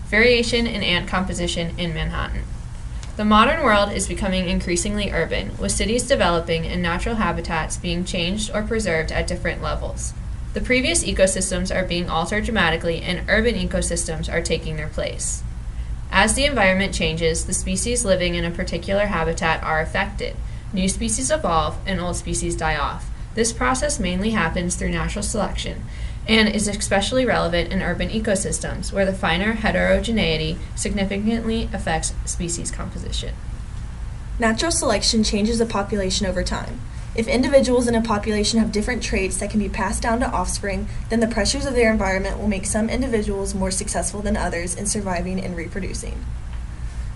variation in ant composition in Manhattan. The modern world is becoming increasingly urban, with cities developing and natural habitats being changed or preserved at different levels. The previous ecosystems are being altered dramatically, and urban ecosystems are taking their place. As the environment changes, the species living in a particular habitat are affected. New species evolve, and old species die off. This process mainly happens through natural selection, and is especially relevant in urban ecosystems, where the finer heterogeneity significantly affects species composition. Natural selection changes a population over time. If individuals in a population have different traits that can be passed down to offspring, then the pressures of their environment will make some individuals more successful than others in surviving and reproducing.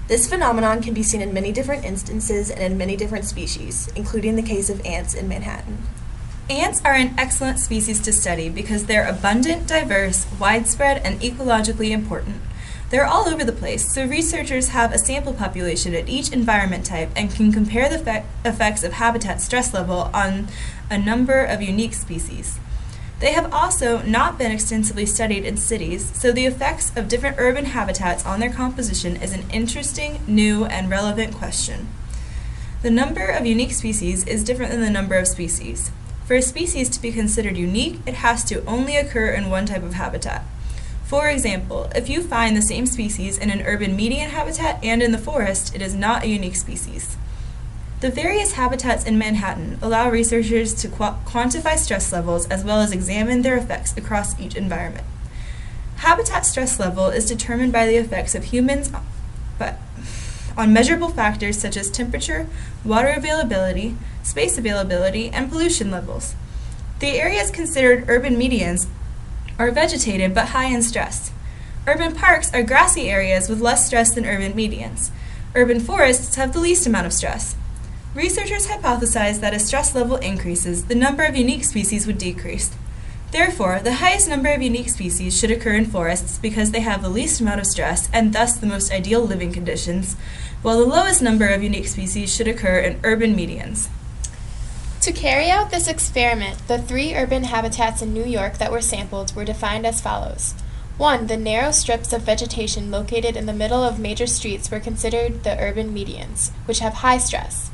This phenomenon can be seen in many different instances and in many different species, including the case of ants in Manhattan. Ants are an excellent species to study because they're abundant, diverse, widespread, and ecologically important. They're all over the place, so researchers have a sample population at each environment type and can compare the effects of habitat stress level on a number of unique species. They have also not been extensively studied in cities, so the effects of different urban habitats on their composition is an interesting, new, and relevant question. The number of unique species is different than the number of species. For a species to be considered unique, it has to only occur in one type of habitat. For example, if you find the same species in an urban median habitat and in the forest, it is not a unique species. The various habitats in Manhattan allow researchers to quantify stress levels as well as examine their effects across each environment. Habitat stress level is determined by the effects of humans on measurable factors such as temperature, water availability, space availability, and pollution levels. The areas considered urban medians are vegetated but high in stress. Urban parks are grassy areas with less stress than urban medians. Urban forests have the least amount of stress. Researchers hypothesized that as stress level increases, the number of unique species would decrease. Therefore, the highest number of unique species should occur in forests because they have the least amount of stress and thus the most ideal living conditions, while the lowest number of unique species should occur in urban medians. To carry out this experiment, the 3 urban habitats in New York that were sampled were defined as follows. 1. The narrow strips of vegetation located in the middle of major streets were considered the urban medians, which have high stress.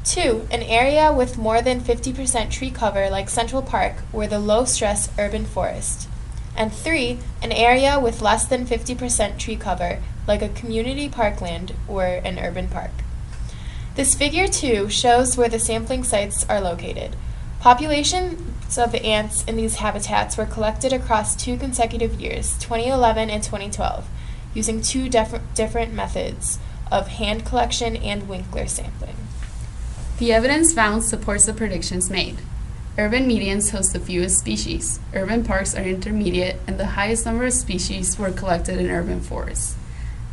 2. An area with more than 50% tree cover like Central Park were the low-stress urban forest. And 3. An area with less than 50% tree cover like a community parkland or an urban park. This figure 2 shows where the sampling sites are located. Populations of ants in these habitats were collected across 2 consecutive years, 2011 and 2012, using 2 different methods of hand collection and Winkler sampling. The evidence found supports the predictions made. Urban medians host the fewest species, urban parks are intermediate, and the highest number of species were collected in urban forests.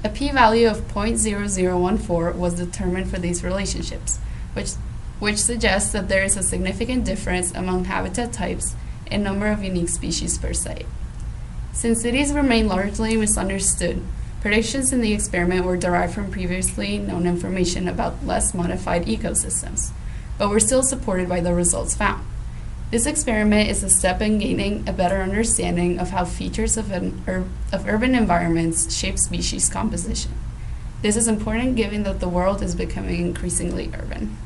A p-value of 0.0014 was determined for these relationships, which suggests that there is a significant difference among habitat types and number of unique species per site. Since cities remain largely misunderstood, predictions in the experiment were derived from previously known information about less modified ecosystems, but were still supported by the results found. This experiment is a step in gaining a better understanding of how features of urban environments shape species composition. This is important given that the world is becoming increasingly urban.